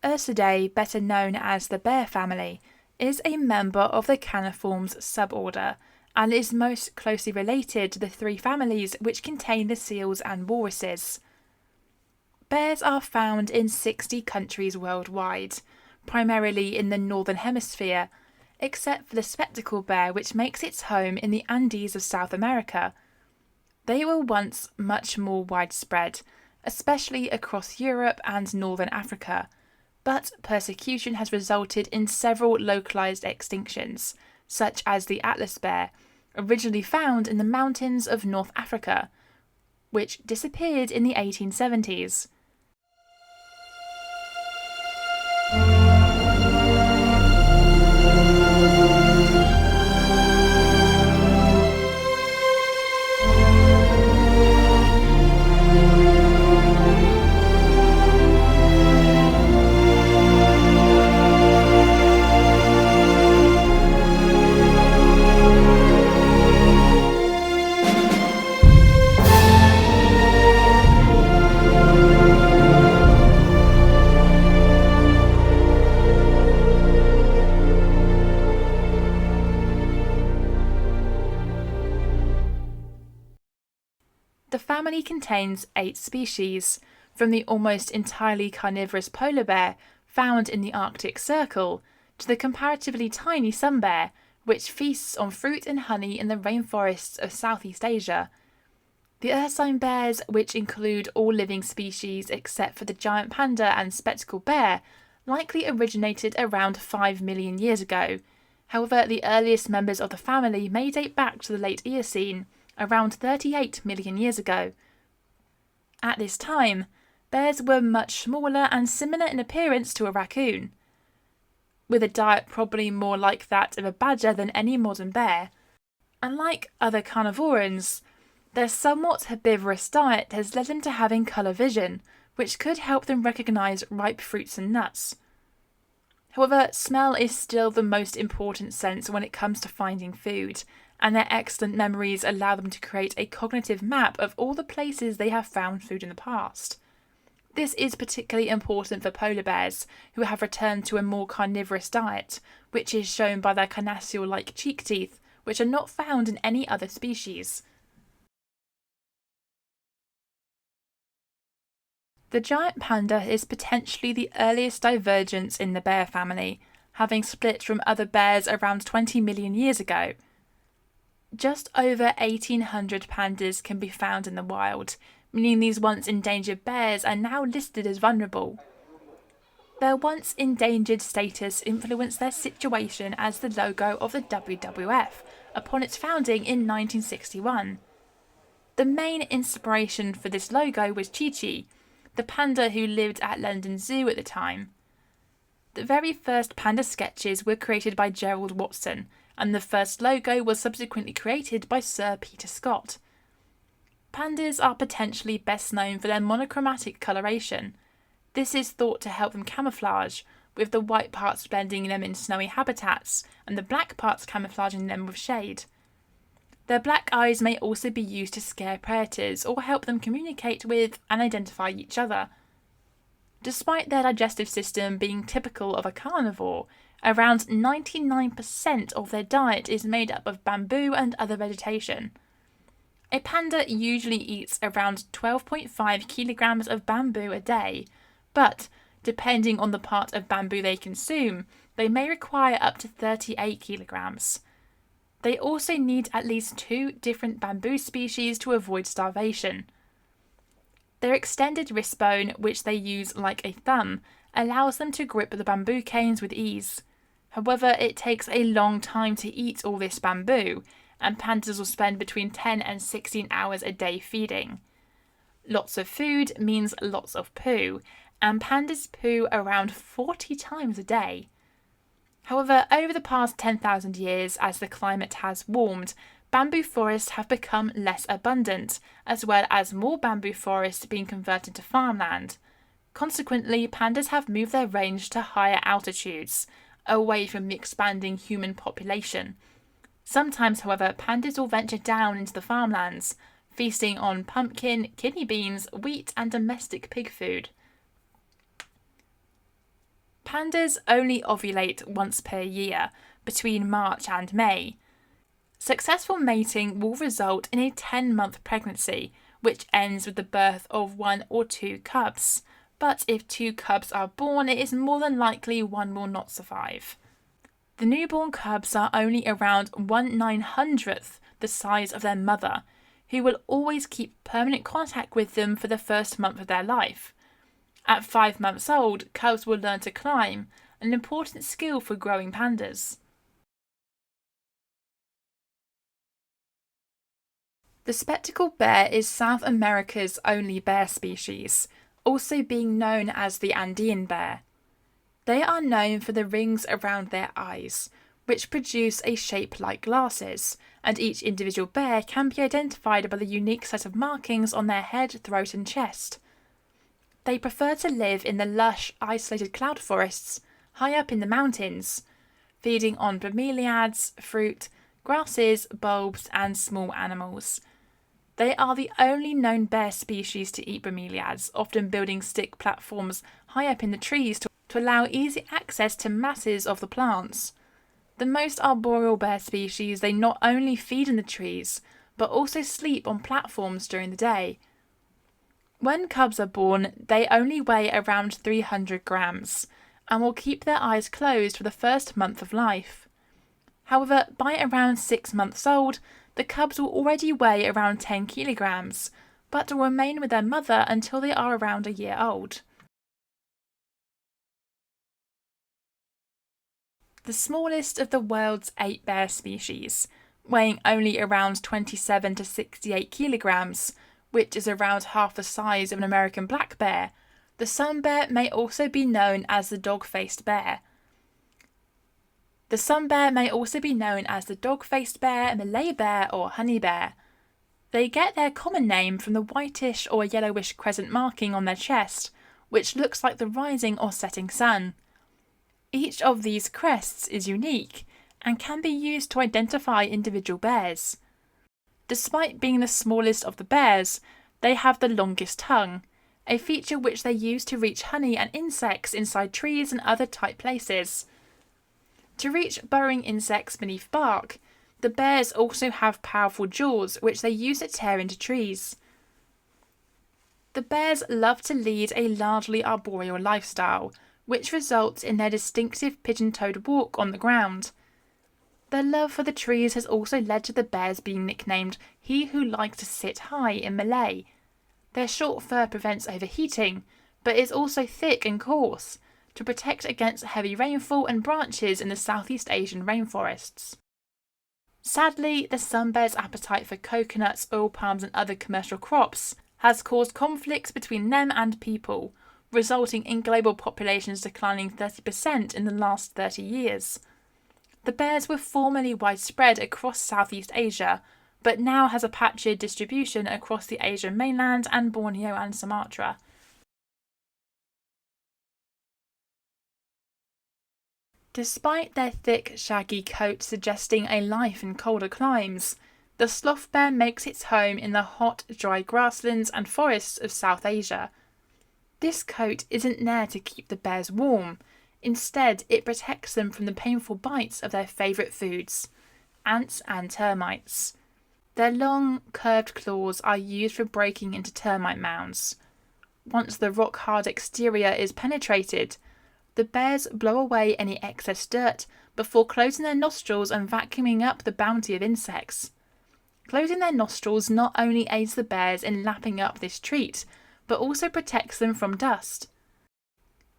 Ursidae, better known as the bear family, is a member of the caniforms suborder and is most closely related to the three families which contain the seals and walruses. Bears are found in 60 countries worldwide, primarily in the Northern Hemisphere, except for the spectacle bear which makes its home in the Andes of South America. They were once much more widespread, especially across Europe and Northern Africa, but persecution has resulted in several localised extinctions, such as the Atlas bear, originally found in the mountains of North Africa, which disappeared in the 1870s. The family contains 8 species, from the almost entirely carnivorous polar bear found in the Arctic Circle to the comparatively tiny sun bear, which feasts on fruit and honey in the rainforests of Southeast Asia. The ursine bears, which include all living species except for the giant panda and spectacle bear, likely originated around 5 million years ago. However, the earliest members of the family may date back to the late Eocene, around 38 million years ago. At this time, bears were much smaller and similar in appearance to a raccoon, with a diet probably more like that of a badger than any modern bear. Unlike other carnivorans, their somewhat herbivorous diet has led them to having colour vision, which could help them recognise ripe fruits and nuts. However, smell is still the most important sense when it comes to finding food, and their excellent memories allow them to create a cognitive map of all the places they have found food in the past. This is particularly important for polar bears, who have returned to a more carnivorous diet, which is shown by their carnassial-like cheek teeth, which are not found in any other species. The giant panda is potentially the earliest divergence in the bear family, having split from other bears around 20 million years ago. Just over 1,800 pandas can be found in the wild, meaning these once endangered bears are now listed as vulnerable. Their once endangered status influenced their situation as the logo of the WWF upon its founding in 1961. The main inspiration for this logo was Chi-Chi, the panda who lived at London Zoo at the time. The very first panda sketches were created by Gerald Watson, and the first logo was subsequently created by Sir Peter Scott. Pandas are potentially best known for their monochromatic coloration. This is thought to help them camouflage, with the white parts blending them in snowy habitats and the black parts camouflaging them with shade. Their black eyes may also be used to scare predators or help them communicate with and identify each other. Despite their digestive system being typical of a carnivore, around 99% of their diet is made up of bamboo and other vegetation. A panda usually eats around 12.5 kilograms of bamboo a day, but depending on the part of bamboo they consume, they may require up to 38 kilograms. They also need at least 2 different bamboo species to avoid starvation. Their extended wrist bone, which they use like a thumb, allows them to grip the bamboo canes with ease. However, it takes a long time to eat all this bamboo, and pandas will spend between 10 and 16 hours a day feeding. Lots of food means lots of poo, and pandas poo around 40 times a day. However, over the past 10,000 years, as the climate has warmed, bamboo forests have become less abundant, as well as more bamboo forests being converted to farmland. Consequently, pandas have moved their range to higher altitudes, away from the expanding human population. Sometimes, however, pandas will venture down into the farmlands, feasting on pumpkin, kidney beans, wheat, and domestic pig food. Pandas only ovulate once per year, between March and May. Successful mating will result in a 10-month pregnancy, which ends with the birth of 1 or 2 cubs. But if 2 cubs are born, it is more than likely one will not survive. The newborn cubs are only around 1/900th the size of their mother, who will always keep permanent contact with them for the first month of their life. At 5 months old, cubs will learn to climb, an important skill for growing pandas. The spectacled bear is South America's only bear species, also being known as the Andean bear. They are known for the rings around their eyes, which produce a shape like glasses, and each individual bear can be identified by the unique set of markings on their head, throat and chest. They prefer to live in the lush, isolated cloud forests high up in the mountains, feeding on bromeliads, fruit, grasses, bulbs and small animals. They are the only known bear species to eat bromeliads, often building stick platforms high up in the trees to allow easy access to masses of the plants. The most arboreal bear species, they not only feed in the trees, but also sleep on platforms during the day. When cubs are born, they only weigh around 300 grams, and will keep their eyes closed for the first month of life. However, by around 6 months old, the cubs will already weigh around 10 kilograms, but will remain with their mother until they are around a year old. The smallest of the world's 8 bear species, weighing only around 27 to 68 kilograms, which is around half the size of an American black bear, the sun bear may also be known as the dog-faced bear. The sun bear may also be known as the dog-faced bear, Malay bear or honey bear. They get their common name from the whitish or yellowish crescent marking on their chest, which looks like the rising or setting sun. Each of these crests is unique and can be used to identify individual bears. Despite being the smallest of the bears, they have the longest tongue, a feature which they use to reach honey and insects inside trees and other tight places. To reach burrowing insects beneath bark, the bears also have powerful jaws which they use to tear into trees. The bears love to lead a largely arboreal lifestyle, which results in their distinctive pigeon-toed walk on the ground. Their love for the trees has also led to the bears being nicknamed "he who likes to sit high" in Malay. Their short fur prevents overheating, but is also thick and coarse, to protect against heavy rainfall and branches in the Southeast Asian rainforests. Sadly, the sun bear's appetite for coconuts, oil palms and other commercial crops has caused conflicts between them and people, resulting in global populations declining 30% in the last 30 years. The bears were formerly widespread across Southeast Asia, but now has a patchy distribution across the Asian mainland and Borneo and Sumatra. Despite their thick, shaggy coat suggesting a life in colder climes, the sloth bear makes its home in the hot, dry grasslands and forests of South Asia. This coat isn't there to keep the bears warm. Instead, it protects them from the painful bites of their favourite foods, ants and termites. Their long, curved claws are used for breaking into termite mounds. Once the rock-hard exterior is penetrated, the bears blow away any excess dirt before closing their nostrils and vacuuming up the bounty of insects. Closing their nostrils not only aids the bears in lapping up this treat, but also protects them from dust.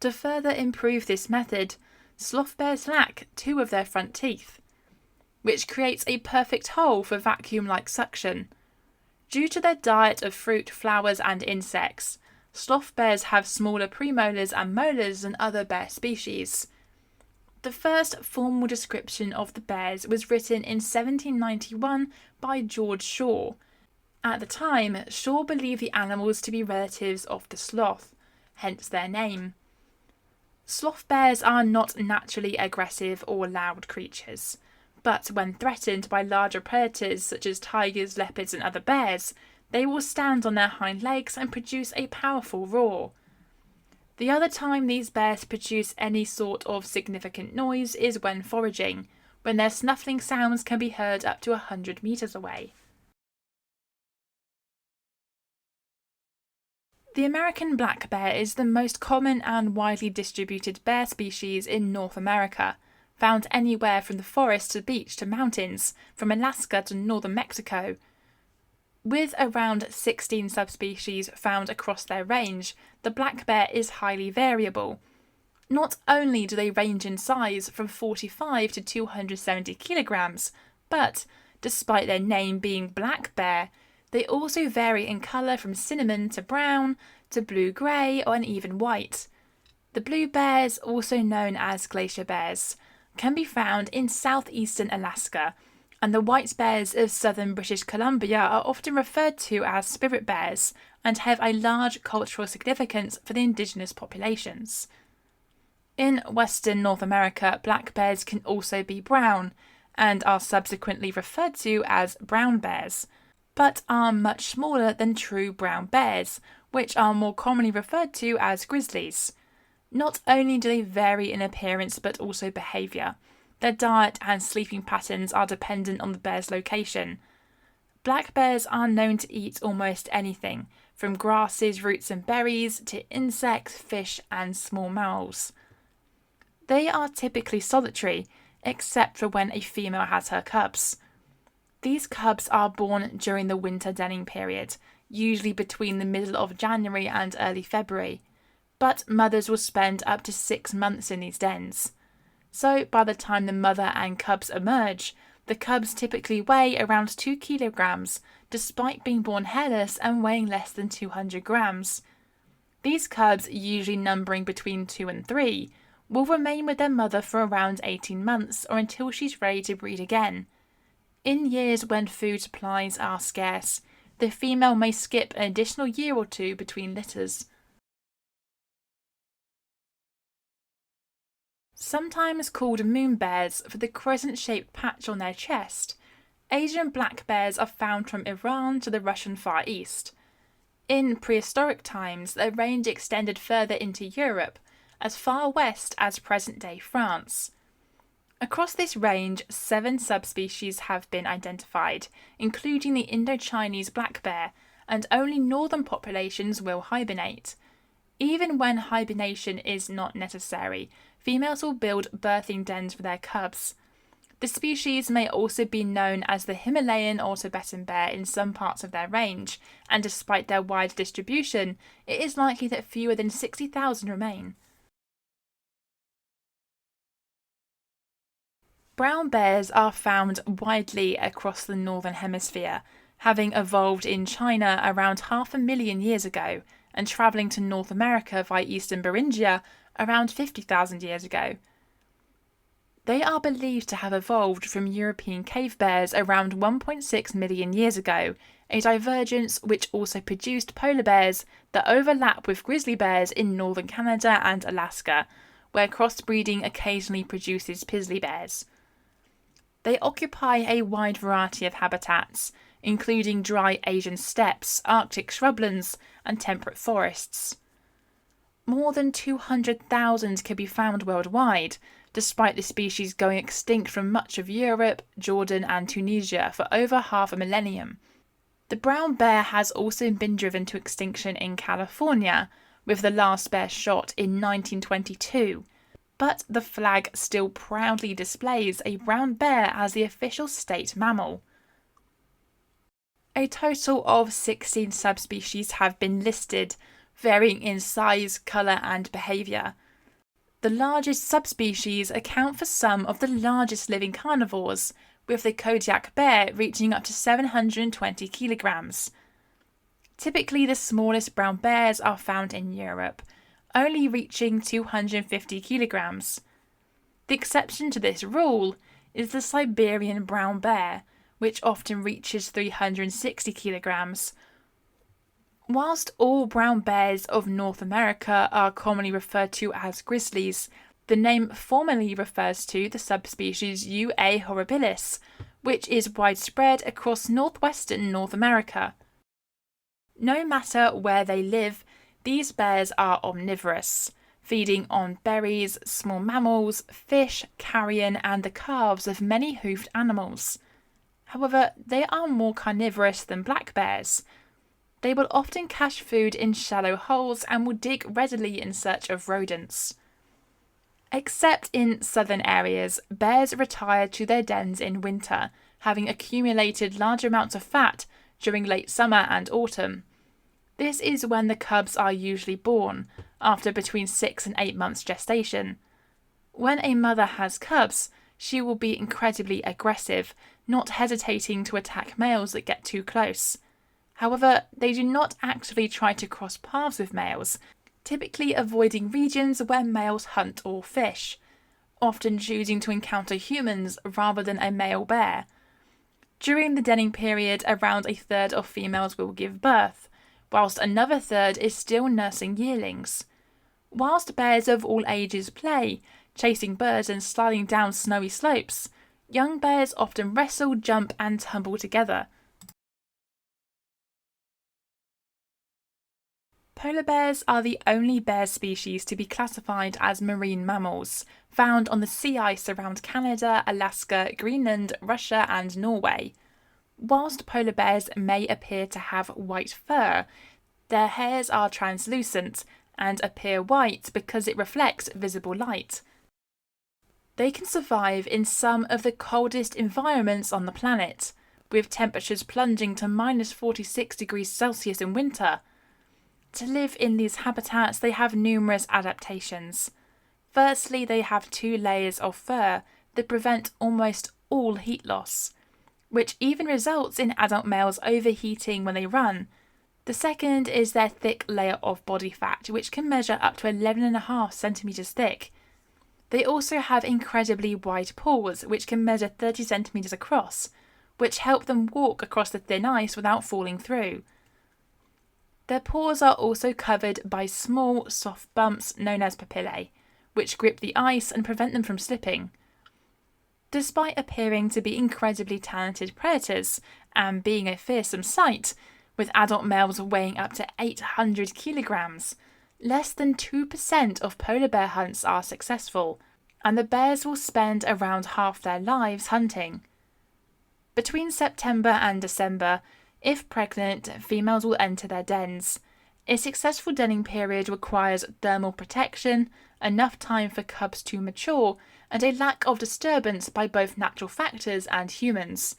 To further improve this method, sloth bears lack 2 of their front teeth, which creates a perfect hole for vacuum-like suction. Due to their diet of fruit, flowers and insects, sloth bears have smaller premolars and molars than other bear species. The first formal description of the bears was written in 1791 by George Shaw. At the time, Shaw believed the animals to be relatives of the sloth, hence their name. Sloth bears are not naturally aggressive or loud creatures, but when threatened by larger predators such as tigers, leopards and other bears, they will stand on their hind legs and produce a powerful roar. The other time these bears produce any sort of significant noise is when foraging, when their snuffling sounds can be heard up to 100 metres away. The American black bear is the most common and widely distributed bear species in North America, found anywhere from the forest to beach to mountains, from Alaska to northern Mexico. With around 16 subspecies found across their range, the black bear is highly variable. Not only do they range in size from 45 to 270 kilograms, but, despite their name being black bear, they also vary in colour from cinnamon to brown to blue-grey or even white. The blue bears, also known as glacier bears, can be found in southeastern Alaska, and the white bears of southern British Columbia are often referred to as spirit bears and have a large cultural significance for the indigenous populations. In western North America, black bears can also be brown and are subsequently referred to as brown bears, but are much smaller than true brown bears, which are more commonly referred to as grizzlies. Not only do they vary in appearance but also behaviour. Their diet and sleeping patterns are dependent on the bear's location. Black bears are known to eat almost anything, from grasses, roots and berries to insects, fish and small mammals. They are typically solitary, except for when a female has her cubs. These cubs are born during the winter denning period, usually between the middle of January and early February, but mothers will spend up to 6 months in these dens. So by the time the mother and cubs emerge, the cubs typically weigh around 2 kilograms, despite being born hairless and weighing less than 200 grams. These cubs, usually numbering between 2 and 3, will remain with their mother for around 18 months or until she's ready to breed again. In years when food supplies are scarce, the female may skip an additional year or two between litters. Sometimes called moon bears for the crescent-shaped patch on their chest, Asian black bears are found from Iran to the Russian Far East. In prehistoric times, their range extended further into Europe, as far west as present-day France. Across this range, 7 subspecies have been identified, including the Indo-Chinese black bear, and only northern populations will hibernate. Even when hibernation is not necessary, females will build birthing dens for their cubs. The species may also be known as the Himalayan or Tibetan bear in some parts of their range, and despite their wide distribution, it is likely that fewer than 60,000 remain. Brown bears are found widely across the northern hemisphere, having evolved in China around 500,000 years ago and travelling to North America via eastern Beringia around 50,000 years ago. They are believed to have evolved from European cave bears around 1.6 million years ago, a divergence which also produced polar bears that overlap with grizzly bears in northern Canada and Alaska, where crossbreeding occasionally produces grizzly bears. They occupy a wide variety of habitats, including dry Asian steppes, Arctic shrublands, and temperate forests. More than 200,000 can be found worldwide, despite the species going extinct from much of Europe, Jordan, and Tunisia for over half a millennium. The brown bear has also been driven to extinction in California, with the last bear shot in 1922. But the flag still proudly displays a brown bear as the official state mammal. A total of 16 subspecies have been listed, varying in size, colour and behaviour. The largest subspecies account for some of the largest living carnivores, with the Kodiak bear reaching up to 720 kilograms. Typically, the smallest brown bears are found in Europe, only reaching 250 kilograms. The exception to this rule is the Siberian brown bear, which often reaches 360 kilograms. Whilst all brown bears of North America are commonly referred to as grizzlies, the name formally refers to the subspecies UA horribilis, which is widespread across northwestern North America. No matter where they live, These bears are omnivorous, feeding on berries, small mammals, fish, carrion, and the calves of many hoofed animals. However, they are more carnivorous than black bears. They will often cache food in shallow holes and will dig readily in search of rodents. Except in southern areas, bears retire to their dens in winter, having accumulated large amounts of fat during late summer and autumn. This is when the cubs are usually born, after between 6 and 8 months gestation. When a mother has cubs, she will be incredibly aggressive, not hesitating to attack males that get too close. However, they do not actively try to cross paths with males, typically avoiding regions where males hunt or fish, often choosing to encounter humans rather than a male bear. During the denning period, around a third of females will give birth, whilst another third is still nursing yearlings. Whilst bears of all ages play, chasing birds and sliding down snowy slopes, young bears often wrestle, jump, and tumble together. Polar bears are the only bear species to be classified as marine mammals, found on the sea ice around Canada, Alaska, Greenland, Russia, and Norway. Whilst polar bears may appear to have white fur, their hairs are translucent and appear white because it reflects visible light. They can survive in some of the coldest environments on the planet, with temperatures plunging to -46 degrees Celsius in winter. To live in these habitats, they have numerous adaptations. Firstly, they have 2 layers of fur that prevent almost all heat loss, which even results in adult males overheating when they run. The second is their thick layer of body fat, which can measure up to 11.5 centimetres thick. They also have incredibly wide paws, which can measure 30 centimetres across, which help them walk across the thin ice without falling through. Their paws are also covered by small, soft bumps known as papillae, which grip the ice and prevent them from slipping. Despite appearing to be incredibly talented predators and being a fearsome sight, with adult males weighing up to 800 kilograms, less than 2% of polar bear hunts are successful, and the bears will spend around half their lives hunting. Between September and December, if pregnant, females will enter their dens. A successful denning period requires thermal protection, enough time for cubs to mature, and a lack of disturbance by both natural factors and humans.